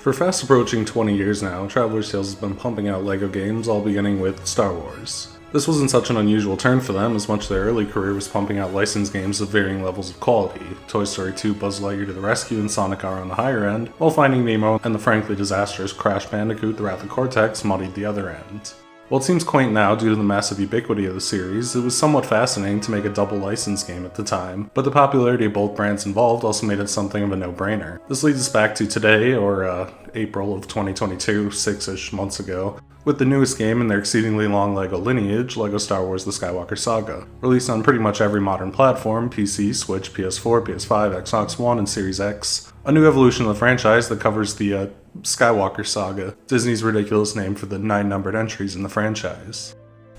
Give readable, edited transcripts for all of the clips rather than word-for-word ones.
For fast approaching 20 years now, Traveler's Tales has been pumping out LEGO games, all beginning with Star Wars. This wasn't such an unusual turn for them, as much of their early career was pumping out licensed games of varying levels of quality. Toy Story 2, Buzz Lightyear to the Rescue, and Sonic are on the higher end, while Finding Nemo and the frankly disastrous Crash Bandicoot, The Wrath of Cortex muddied the other end. While it seems quaint now due to the massive ubiquity of the series, it was somewhat fascinating to make a double license game at the time, but the popularity of both brands involved also made it something of a no-brainer. This leads us back to today, or April of 2022, 6-ish months ago, with the newest game in their exceedingly long LEGO lineage, LEGO Star Wars The Skywalker Saga. Released on pretty much every modern platform, PC, Switch, PS4, PS5, Xbox One, and Series X. A new evolution of the franchise that covers the Skywalker Saga, Disney's ridiculous name for the 9 numbered entries in the franchise.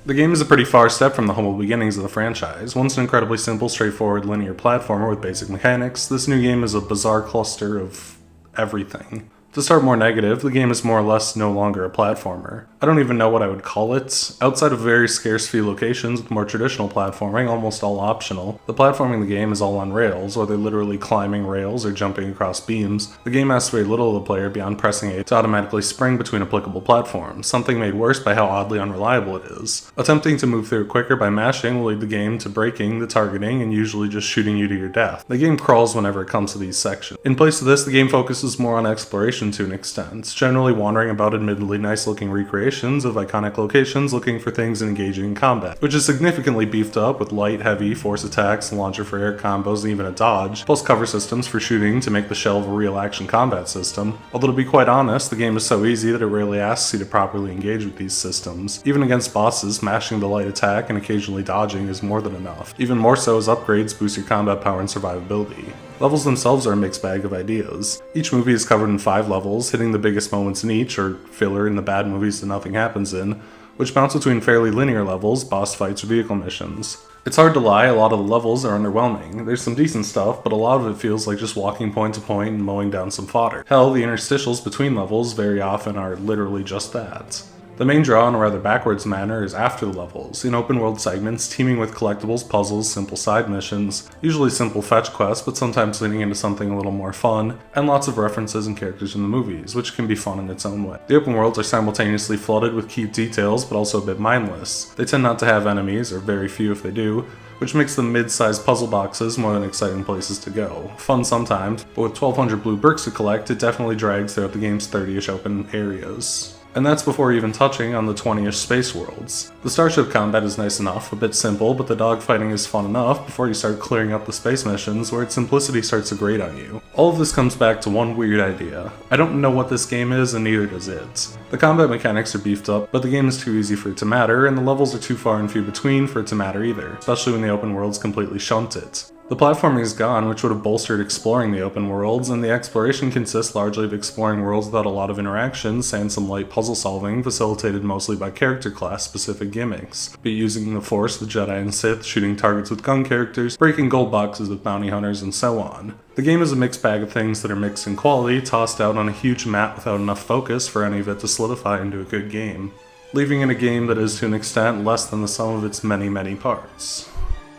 The game is a pretty far step from the humble beginnings of the franchise. Once an incredibly simple, straightforward linear platformer with basic mechanics, this new game is a bizarre cluster of everything. To start more negative, the game is more or less no longer a platformer. I don't even know what I would call it. Outside of very scarce few locations with more traditional platforming, almost all optional, the platforming in the game is all on rails, whether literally climbing rails or jumping across beams. The game asks very little of the player beyond pressing A to automatically spring between applicable platforms, something made worse by how oddly unreliable it is. Attempting to move through it quicker by mashing will lead the game to breaking the targeting and usually just shooting you to your death. The game crawls whenever it comes to these sections. In place of this, the game focuses more on exploration to an extent, generally wandering about admittedly nice looking recreations of iconic locations looking for things and engaging in combat, which is significantly beefed up with light, heavy, force attacks, launcher for air combos, and even a dodge, plus cover systems for shooting to make the shell of a real action combat system. Although to be quite honest, the game is so easy that it rarely asks you to properly engage with these systems. Even against bosses, mashing the light attack and occasionally dodging is more than enough. Even more so as upgrades boost your combat power and survivability. Levels themselves are a mixed bag of ideas. Each movie is covered in 5 levels, hitting the biggest moments in each, or filler in the bad movies that nothing happens in, which bounce between fairly linear levels, boss fights, or vehicle missions. It's hard to lie, a lot of the levels are underwhelming. There's some decent stuff, but a lot of it feels like just walking point to point and mowing down some fodder. Hell, the interstitials between levels very often are literally just that. The main draw in a rather backwards manner is after the levels, in open world segments teeming with collectibles, puzzles, simple side missions, usually simple fetch quests, but sometimes leading into something a little more fun, and lots of references and characters in the movies, which can be fun in its own way. The open worlds are simultaneously flooded with cute details, but also a bit mindless. They tend not to have enemies, or very few if they do, which makes them mid-sized puzzle boxes more than exciting places to go. Fun sometimes, but with 1200 blue bricks to collect, it definitely drags throughout the game's 30-ish open areas. And that's before even touching on the 20-ish space worlds. The starship combat is nice enough, a bit simple, but the dogfighting is fun enough before you start clearing up the space missions where its simplicity starts to grate on you. All of this comes back to one weird idea. I don't know what this game is, and neither does it. The combat mechanics are beefed up, but the game is too easy for it to matter, and the levels are too far and few between for it to matter either, especially when the open worlds completely shunt it. The platforming is gone, which would have bolstered exploring the open worlds, and the exploration consists largely of exploring worlds without a lot of interaction, and some light puzzle solving, facilitated mostly by character class specific gimmicks, be it using the Force, the Jedi and Sith, shooting targets with gun characters, breaking gold boxes with bounty hunters, and so on. The game is a mixed bag of things that are mixed in quality, tossed out on a huge map without enough focus for any of it to solidify into a good game, leaving it a game that is to an extent less than the sum of its many, many parts.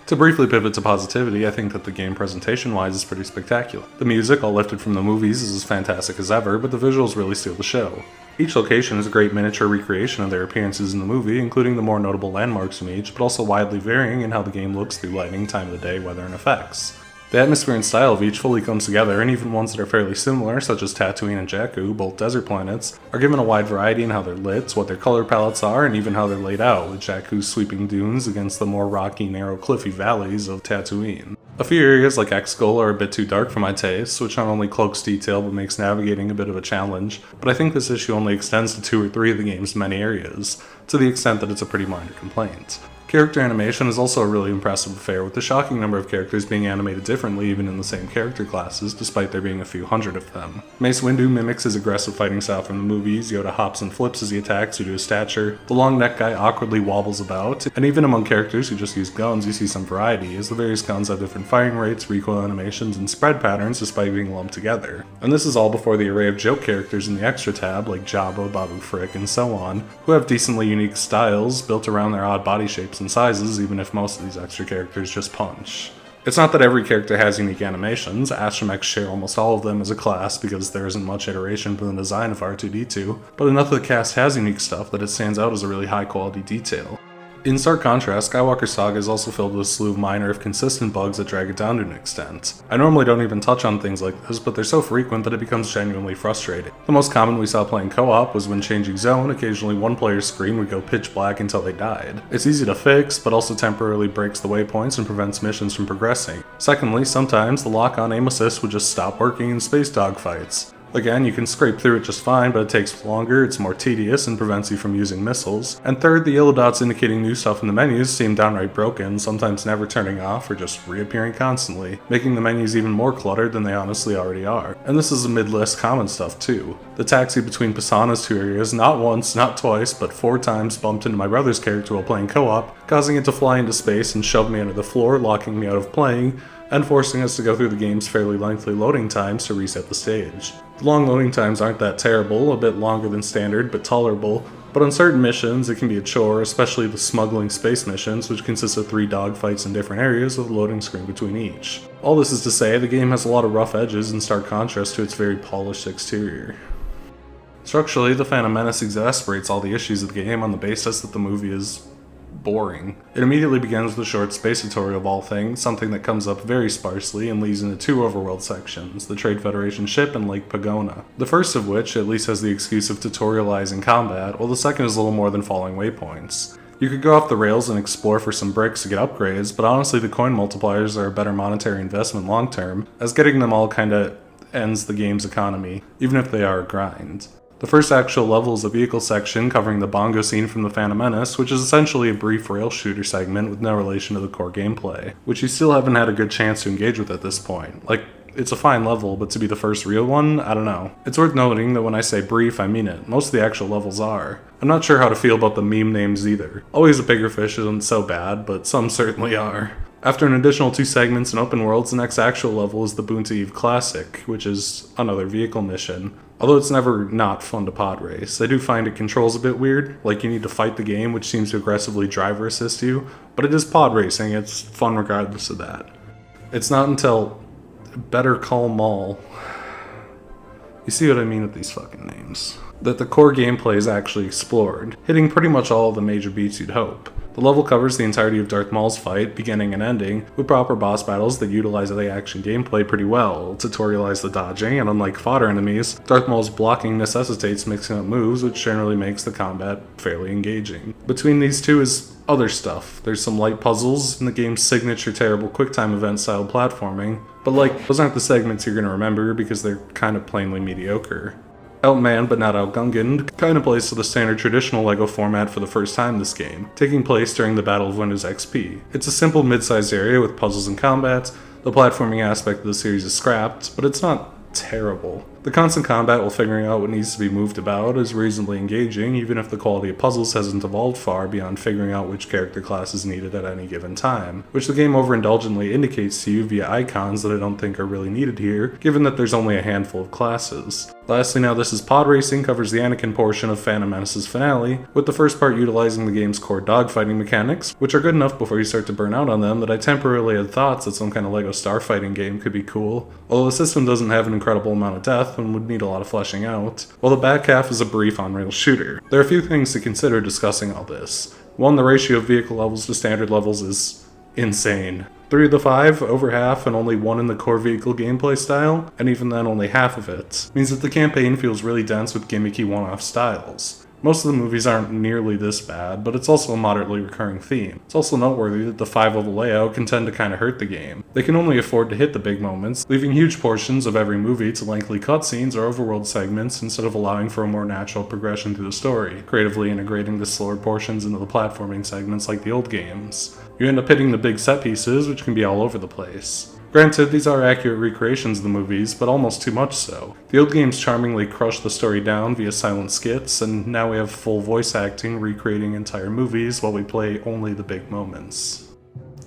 To briefly pivot to positivity, I think that the game presentation-wise is pretty spectacular. The music, all lifted from the movies, is as fantastic as ever, but the visuals really steal the show. Each location is a great miniature recreation of their appearances in the movie, including the more notable landmarks from each, but also widely varying in how the game looks through lighting, time of the day, weather, and effects. The atmosphere and style of each fully comes together, and even ones that are fairly similar, such as Tatooine and Jakku, both desert planets, are given a wide variety in how they're lit, what their color palettes are, and even how they're laid out, with Jakku's sweeping dunes against the more rocky, narrow, cliffy valleys of Tatooine. A few areas like Exegol are a bit too dark for my taste, which not only cloaks detail but makes navigating a bit of a challenge, but I think this issue only extends to 2 or 3 of the game's many areas, to the extent that it's a pretty minor complaint. Character animation is also a really impressive affair, with a shocking number of characters being animated differently even in the same character classes, despite there being a few hundred of them. Mace Windu mimics his aggressive fighting style from the movies, Yoda hops and flips as he attacks due to his stature, the long neck guy awkwardly wobbles about, and even among characters who just use guns you see some variety, as the various guns have different firing rates, recoil animations, and spread patterns despite being lumped together. And this is all before the array of joke characters in the extra tab, like Jabba, Babu Frick, and so on, who have decently unique styles built around their odd body shapes and sizes, even if most of these extra characters just punch. It's not that every character has unique animations. Astromechs share almost all of them as a class because there isn't much iteration in the design of R2-D2, but enough of the cast has unique stuff that it stands out as a really high quality detail. In stark contrast, Skywalker Saga is also filled with a slew of minor if consistent bugs that drag it down to an extent. I normally don't even touch on things like this, but they're so frequent that it becomes genuinely frustrating. The most common we saw playing co-op was when changing zone, occasionally one player's screen would go pitch black until they died. It's easy to fix, but also temporarily breaks the waypoints and prevents missions from progressing. Secondly, sometimes the lock-on aim assist would just stop working in space dogfights. Again, you can scrape through it just fine, but it takes longer, it's more tedious, and prevents you from using missiles. And third, the yellow dots indicating new stuff in the menus seem downright broken, sometimes never turning off or just reappearing constantly, making the menus even more cluttered than they honestly already are. And this is a mid-list common stuff too. The taxi between Pisana's two areas not once, not twice, but 4 times bumped into my brother's character while playing co-op, causing it to fly into space and shove me under the floor, locking me out of playing, and forcing us to go through the game's fairly lengthy loading times to reset the stage. The long loading times aren't that terrible, a bit longer than standard, but tolerable, but on certain missions it can be a chore, especially the smuggling space missions, which consist of 3 dogfights in different areas with a loading screen between each. All this is to say, the game has a lot of rough edges in stark contrast to its very polished exterior. Structurally, The Phantom Menace exasperates all the issues of the game on the basis that the movie is boring. It immediately begins with a short space tutorial of all things, something that comes up very sparsely and leads into 2 overworld sections, the Trade Federation ship and Lake Pagona. The first of which at least has the excuse of tutorializing combat, while the second is little more than following waypoints. You could go off the rails and explore for some bricks to get upgrades, but honestly the coin multipliers are a better monetary investment long term, as getting them all kinda ends the game's economy, even if they are a grind. The first actual level is a vehicle section covering the bongo scene from The Phantom Menace, which is essentially a brief rail shooter segment with no relation to the core gameplay, which you still haven't had a good chance to engage with at this point. Like, it's a fine level, but to be the first real one, I don't know. It's worth noting that when I say brief, I mean it. Most of the actual levels are. I'm not sure how to feel about the meme names either. Always a Bigger Fish isn't so bad, but some certainly are. After an additional 2 segments and open worlds, the next actual level is the Boonta Eve Classic, which is another vehicle mission. Although it's never not fun to pod race, I do find it controls a bit weird, like you need to fight the game, which seems to aggressively driver assist you, but it is pod racing, it's fun regardless of that. It's not until Better Call Maul, you see what I mean with these fucking names, that the core gameplay is actually explored, hitting pretty much all of the major beats you'd hope. The level covers the entirety of Darth Maul's fight, beginning and ending, with proper boss battles that utilize the action gameplay pretty well, tutorialize the dodging, and unlike fodder enemies, Darth Maul's blocking necessitates mixing up moves, which generally makes the combat fairly engaging. Between these two is other stuff. There's some light puzzles, and the game's signature terrible QuickTime event-style platforming, but those aren't the segments you're gonna remember because they're kind of plainly mediocre. Outmanned but not outgunned kinda plays to the standard traditional LEGO format for the first time this game, taking place during the Battle of Windows XP. It's a simple mid-sized area with puzzles and combats. The platforming aspect of the series is scrapped, but it's not terrible. The constant combat while figuring out what needs to be moved about is reasonably engaging, even if the quality of puzzles hasn't evolved far beyond figuring out which character class is needed at any given time, which the game overindulgently indicates to you via icons that I don't think are really needed here, given that there's only a handful of classes. Lastly, Now This Is Pod Racing covers the Anakin portion of Phantom Menace's finale, with the first part utilizing the game's core dogfighting mechanics, which are good enough before you start to burn out on them that I temporarily had thoughts that some kind of LEGO starfighting game could be cool, although the system doesn't have an incredible amount of depth and would need a lot of fleshing out, while the back half is a brief on-rail shooter. There are a few things to consider discussing all this. 1, the ratio of vehicle levels to standard levels is insane. 3 of the 5, over half, and only 1 in the core vehicle gameplay style, and even then only half of it, means that the campaign feels really dense with gimmicky one-off styles. Most of the movies aren't nearly this bad, but it's also a moderately recurring theme. It's also noteworthy that the 5-level layout can tend to kinda hurt the game. They can only afford to hit the big moments, leaving huge portions of every movie to lengthy cutscenes or overworld segments instead of allowing for a more natural progression through the story, creatively integrating the slower portions into the platforming segments like the old games. You end up hitting the big set pieces, which can be all over the place. Granted, these are accurate recreations of the movies, but almost too much so. The old games charmingly crushed the story down via silent skits, and now we have full voice acting recreating entire movies while we play only the big moments.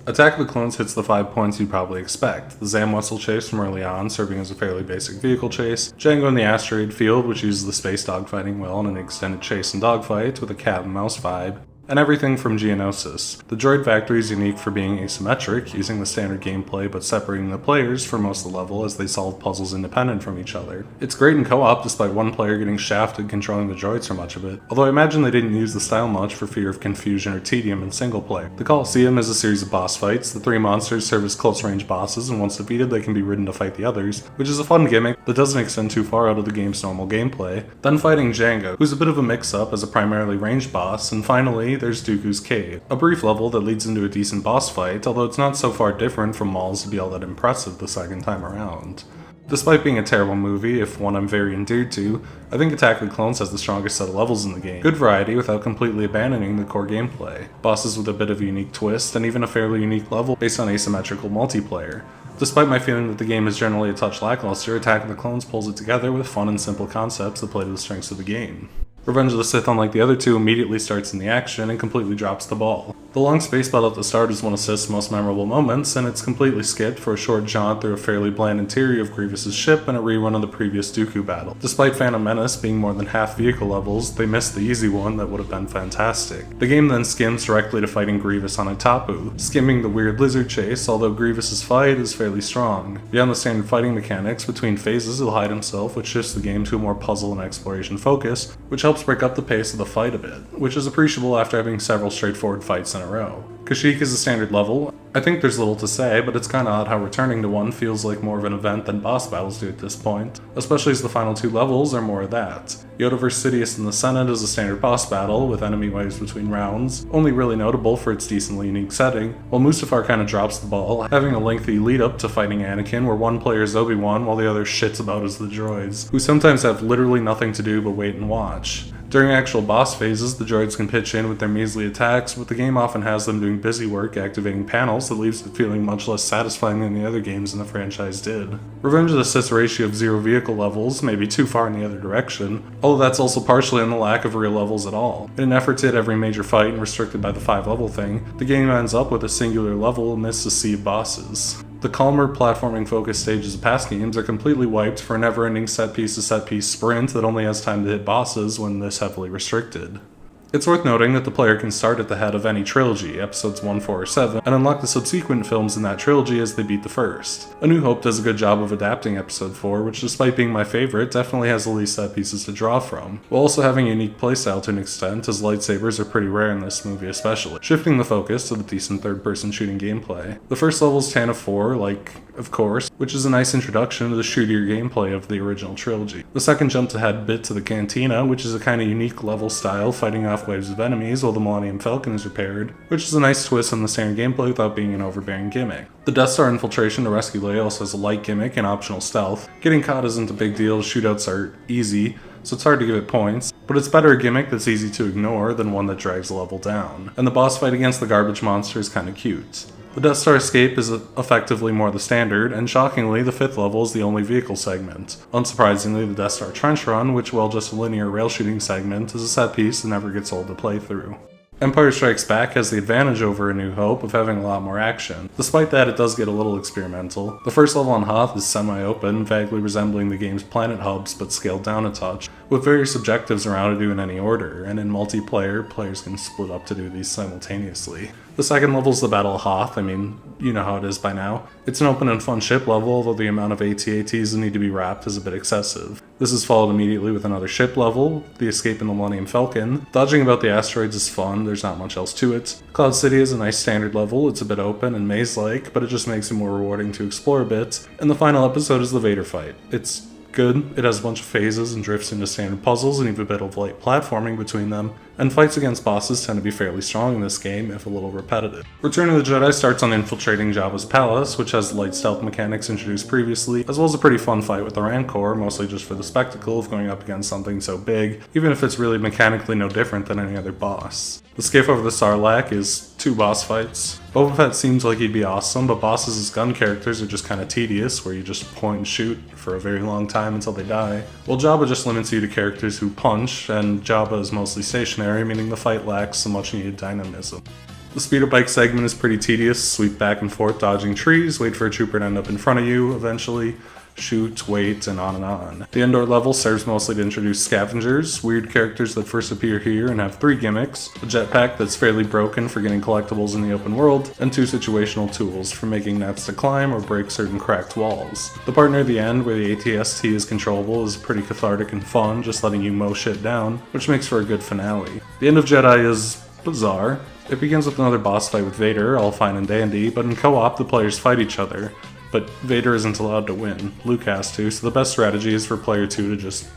Attack of the Clones hits the 5 points you'd probably expect. The Zam Wessel chase from early on, serving as a fairly basic vehicle chase. Django in the Asteroid Field, which uses the space dogfighting well in an extended chase and dogfight with a cat and mouse vibe. and everything from Geonosis. The droid factory is unique for being asymmetric, using the standard gameplay but separating the players for most of the level as they solve puzzles independent from each other. It's great in co-op despite one player getting shafted controlling the droids for much of it, although I imagine they didn't use the style much for fear of confusion or tedium in single player. The Coliseum is a series of boss fights. The three monsters serve as close range bosses, and once defeated they can be ridden to fight the others, which is a fun gimmick that doesn't extend too far out of the game's normal gameplay. Then fighting Jango, who's a bit of a mix-up as a primarily ranged boss, and finally there's Dooku's Cave, a brief level that leads into a decent boss fight, although it's not so far different from Maul's to be all that impressive the second time around. Despite being a terrible movie, if one I'm very endeared to, I think Attack of the Clones has the strongest set of levels in the game. Good variety without completely abandoning the core gameplay. Bosses with a bit of a unique twist, and even a fairly unique level based on asymmetrical multiplayer. Despite my feeling that the game is generally a touch lackluster, Attack of the Clones pulls it together with fun and simple concepts that play to the strengths of the game. Revenge of the Sith, unlike the other two, immediately starts in the action and completely drops the ball. The long space battle at the start is one of Sith's most memorable moments, and it's completely skipped for a short jaunt through a fairly bland interior of Grievous's ship and a rerun of the previous Dooku battle. Despite Phantom Menace being more than half vehicle levels, they missed the easy one that would have been fantastic. The game then skims directly to fighting Grievous on Itapu, skimming the weird lizard chase, although Grievous's fight is fairly strong. Beyond the standard fighting mechanics, between phases he'll hide himself, which shifts the game to a more puzzle and exploration focus, which helps break up the pace of the fight a bit, which is appreciable after having several straightforward fights in a row. Kashyyyk is a standard level. I think there's little to say, but it's kinda odd how returning to one feels like more of an event than boss battles do at this point, especially as the final two levels are more of that. Yoda vs Sidious in the Senate is a standard boss battle, with enemy waves between rounds, only really notable for its decently unique setting, while Mustafar kinda drops the ball, having a lengthy lead up to fighting Anakin where one player is Obi-Wan while the other shits about as the droids, who sometimes have literally nothing to do but wait and watch. During actual boss phases, the droids can pitch in with their measly attacks, but the game often has them doing busy work activating panels that leaves it feeling much less satisfying than the other games in the franchise did. Revenge of the Sith's ratio of 0 vehicle levels may be too far in the other direction, although that's also partially on the lack of real levels at all. In an effort to hit every major fight and restricted by the 5 level thing, the game ends up with a singular level amidst a sea of bosses. The calmer, platforming-focused stages of past games are completely wiped for a never-ending set-piece to set-piece sprint that only has time to hit bosses when this heavily restricted. It's worth noting that the player can start at the head of any trilogy, episodes 1, 4, or 7, and unlock the subsequent films in that trilogy as they beat the first. A New Hope does a good job of adapting episode 4, which despite being my favorite, definitely has the least set pieces to draw from, while also having a unique playstyle to an extent, as lightsabers are pretty rare in this movie especially, shifting the focus to the decent third-person shooting gameplay. The first level is Tan of 4, of course, which is a nice introduction to the shootier gameplay of the original trilogy. The second jumps ahead a bit to the Cantina, which is a kinda unique level style, fighting off waves of enemies while the Millennium Falcon is repaired, which is a nice twist on the standard gameplay without being an overbearing gimmick. The Death Star infiltration to rescue Leia also has a light gimmick and optional stealth. Getting caught isn't a big deal, shootouts are easy, so it's hard to give it points, but it's better a gimmick that's easy to ignore than one that drags the level down. And the boss fight against the garbage monster is kinda cute. The Death Star escape is effectively more the standard, and shockingly, the 5th level is the only vehicle segment. Unsurprisingly, the Death Star Trench Run, which while just a linear rail shooting segment, is a set piece that never gets old to play through. Empire Strikes Back has the advantage over A New Hope of having a lot more action. Despite that, it does get a little experimental. The first level on Hoth is semi-open, vaguely resembling the game's planet hubs but scaled down a touch, with various objectives around to do in any order, and in multiplayer, players can split up to do these simultaneously. The second level is the Battle of Hoth. You know how it is by now. It's an open and fun ship level, although the amount of AT-ATs that need to be wrapped is a bit excessive. This is followed immediately with another ship level, the escape in the Millennium Falcon. Dodging about the asteroids is fun, there's not much else to it. Cloud City is a nice standard level, it's a bit open and maze-like, but it just makes it more rewarding to explore a bit. And the final episode is the Vader fight. It's good, it has a bunch of phases and drifts into standard puzzles and even a bit of light platforming between them, and fights against bosses tend to be fairly strong in this game, if a little repetitive. Return of the Jedi starts on infiltrating Jabba's palace, which has light stealth mechanics introduced previously, as well as a pretty fun fight with the Rancor, mostly just for the spectacle of going up against something so big, even if it's really mechanically no different than any other boss. The skiff over the Sarlacc is 2 boss fights. Boba Fett seems like he'd be awesome, but bosses as gun characters are just kinda tedious, where you just point and shoot for a very long time until they die. While Jabba just limits you to characters who punch, and Jabba is mostly stationary, meaning the fight lacks some much needed dynamism. The speeder bike segment is pretty tedious, sweep back and forth dodging trees, wait for a trooper to end up in front of you eventually, shoot, wait, and on and on. The indoor level serves mostly to introduce scavengers, weird characters that first appear here and have 3 gimmicks, a jetpack that's fairly broken for getting collectibles in the open world, and 2 situational tools for making nets to climb or break certain cracked walls. The part near the end where the ATST is controllable is pretty cathartic and fun, just letting you mow shit down, which makes for a good finale. The end of Jedi is bizarre. It begins with another boss fight with Vader, all fine and dandy, but in co-op the players fight each other. But Vader isn't allowed to win. Luke has to, so the best strategy is for player 2 to just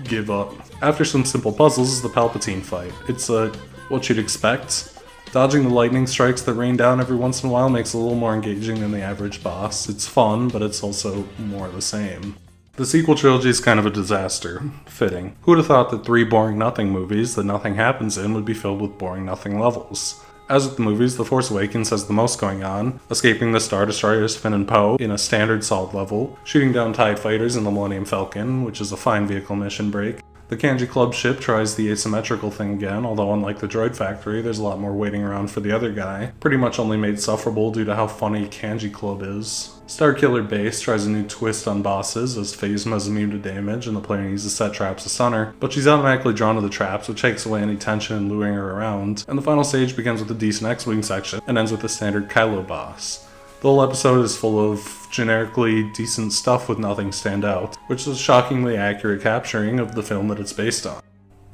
give up. After some simple puzzles is the Palpatine fight. It's what you'd expect. Dodging the lightning strikes that rain down every once in a while makes it a little more engaging than the average boss. It's fun, but it's also more of the same. The sequel trilogy is kind of a disaster. Fitting. Who would have thought that 3 boring nothing movies that nothing happens in would be filled with boring nothing levels? As with the movies, The Force Awakens has the most going on, escaping the Star Destroyers Finn and Poe in a standard solid level, shooting down TIE fighters in the Millennium Falcon, which is a fine vehicle mission break. The Kanji Club ship tries the asymmetrical thing again, although unlike the Droid Factory, there's a lot more waiting around for the other guy, pretty much only made sufferable due to how funny Kanji Club is. Starkiller Base tries a new twist on bosses, as Phasma is immune to damage and the player needs to set traps to stun her, but she's automatically drawn to the traps, which takes away any tension in luring her around, and the final stage begins with a decent X-Wing section, and ends with a standard Kylo boss. The whole episode is full of generically decent stuff with nothing stand out, which is a shockingly accurate capturing of the film that it's based on.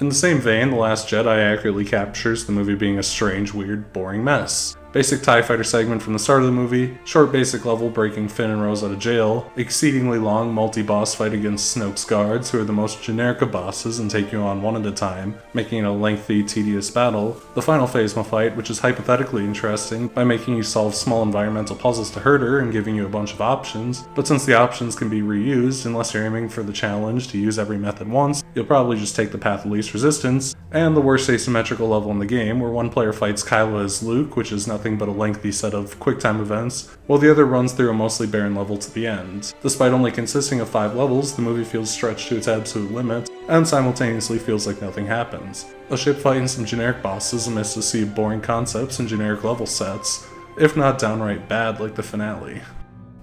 In the same vein, The Last Jedi accurately captures the movie being a strange, weird, boring mess. Basic TIE fighter segment from the start of the movie, short basic level breaking Finn and Rose out of jail, exceedingly long multi-boss fight against Snoke's guards, who are the most generic of bosses and take you on one at a time, making it a lengthy, tedious battle, the final Phasma fight, which is hypothetically interesting by making you solve small environmental puzzles to hurt her and giving you a bunch of options, but since the options can be reused unless you're aiming for the challenge to use every method once, you'll probably just take the path of least resistance, and the worst asymmetrical level in the game, where one player fights Kylo as Luke, which is nothing but a lengthy set of QuickTime events, while the other runs through a mostly barren level to the end. Despite only consisting of 5 levels, the movie feels stretched to its absolute limit, and simultaneously feels like nothing happens. A ship fight and some generic bosses amidst a sea of boring concepts and generic level sets, if not downright bad like the finale.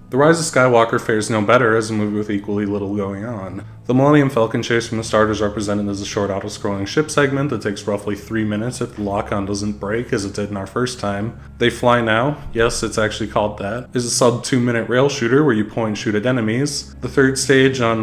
The Rise of Skywalker fares no better as a movie with equally little going on. The Millennium Falcon chase from the start is represented as a short auto-scrolling ship segment that takes roughly 3 minutes if the lock-on doesn't break as it did in our first time. They Fly Now, yes it's actually called that, is a sub 2 minute rail shooter where you point and shoot at enemies. The third stage on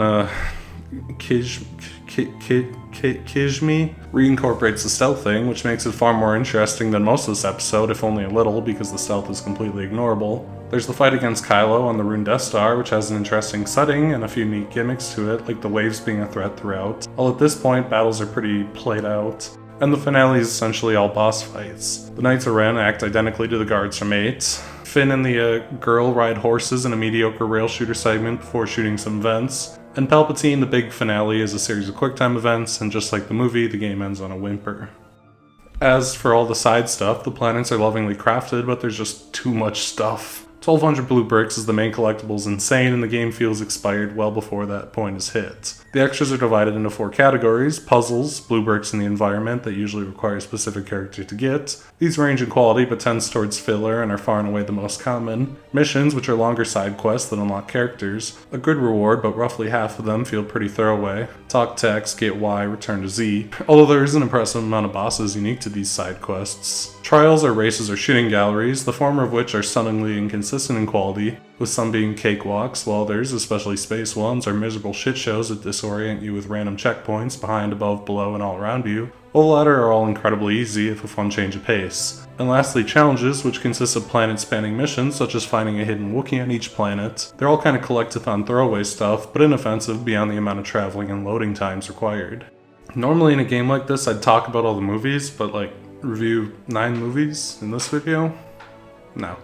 Kijmi reincorporates the stealth thing, which makes it far more interesting than most of this episode, if only a little, because the stealth is completely ignorable. There's the fight against Kylo on the Rune Death Star, which has an interesting setting and a few neat gimmicks to it, like the waves being a threat throughout. While at this point, battles are pretty played out. And the finale is essentially all boss fights. The Knights of Ren act identically to the guards from 8. Finn and the girl ride horses in a mediocre rail shooter segment before shooting some vents. And Palpatine, the big finale, is a series of QuickTime events, and just like the movie, the game ends on a whimper. As for all the side stuff, the planets are lovingly crafted, but there's just too much stuff. 1200 blue bricks is the main collectible is insane, and the game feels expired well before that point is hit. The extras are divided into 4 categories: puzzles, blue bricks in the environment that usually require a specific character to get. These range in quality but tends towards filler and are far and away the most common. Missions, which are longer side quests that unlock characters. A good reward, but roughly half of them feel pretty throwaway. Talk to X, get Y, return to Z. Although there is an impressive amount of bosses unique to these side quests. Trials are races or shooting galleries, the former of which are stunningly inconsistent in quality, with some being cakewalks, while others, especially space ones, are miserable shit shows that disorient you with random checkpoints behind, above, below, and all around you. While the latter are all incredibly easy if a fun change of pace. And lastly, challenges, which consist of planet-spanning missions, such as finding a hidden Wookiee on each planet. They're all kind of collectathon throwaway stuff, but inoffensive beyond the amount of traveling and loading times required. Normally in a game like this, I'd talk about all the movies, but review 9 movies in this video? No.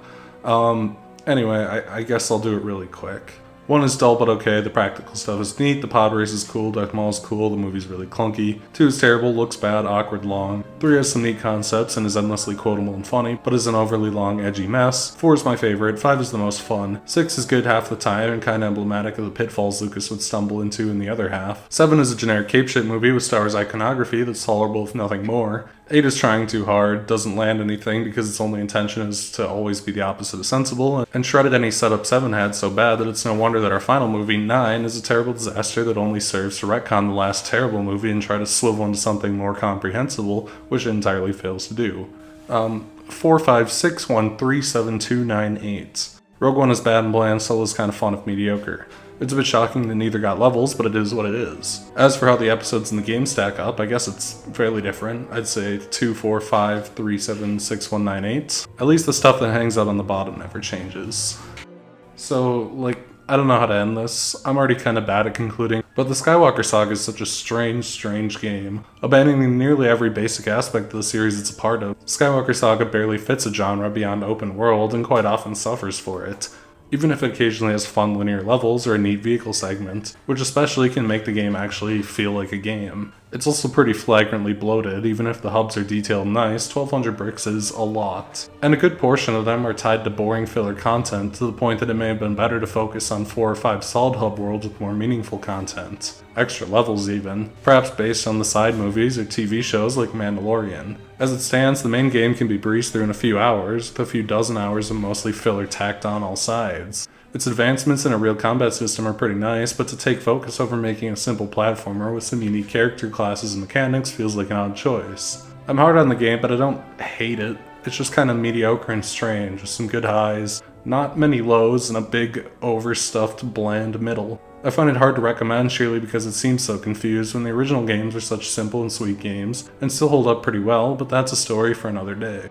Anyway, I guess I'll do it really quick. 1 is dull but okay, the practical stuff is neat, the pod race is cool, Darth Maul is cool, the movie's really clunky. 2 is terrible, looks bad, awkward, long. 3 has some neat concepts and is endlessly quotable and funny, but is an overly long, edgy mess. 4 is my favorite, 5 is the most fun. 6 is good half the time and kinda emblematic of the pitfalls Lucas would stumble into in the other half. 7 is a generic cape shit movie with Star Wars iconography that's tolerable if nothing more. 8 is trying too hard, doesn't land anything because its only intention is to always be the opposite of sensible, and shredded any setup 7 had so bad that it's no wonder that our final movie, 9, is a terrible disaster that only serves to retcon the last terrible movie and try to swivel into something more comprehensible, which it entirely fails to do. 4, 5, 6, 1, 3, 7, 2, 9, 8. Rogue One is bad and bland, Solo is kind of fun if mediocre. It's a bit shocking that neither got levels, but it is what it is. As for how the episodes in the game stack up, I guess it's fairly different. I'd say 2, 4, 5, 3, 7, 6, 1, 9, 8. At least the stuff that hangs out on the bottom never changes. So, I don't know how to end this. I'm already kind of bad at concluding, but the Skywalker Saga is such a strange game. Abandoning nearly every basic aspect of the series it's a part of, Skywalker Saga barely fits a genre beyond open world and quite often suffers for it. Even if it occasionally has fun linear levels or a neat vehicle segment, which especially can make the game actually feel like a game. It's also pretty flagrantly bloated. Even if the hubs are detailed nice, 1200 bricks is a lot. And a good portion of them are tied to boring filler content, to the point that it may have been better to focus on 4 or 5 solid hub worlds with more meaningful content. Extra levels even, perhaps based on the side movies or TV shows like Mandalorian. As it stands, the main game can be breezed through in a few hours, with a few dozen hours of mostly filler tacked on all sides. Its advancements in a real combat system are pretty nice, but to take focus over making a simple platformer with some unique character classes and mechanics feels like an odd choice. I'm hard on the game, but I don't hate it. It's just kind of mediocre and strange, with some good highs, not many lows, and a big, overstuffed, bland middle. I find it hard to recommend sheerly because it seems so confused when the original games are such simple and sweet games, and still hold up pretty well, but that's a story for another day.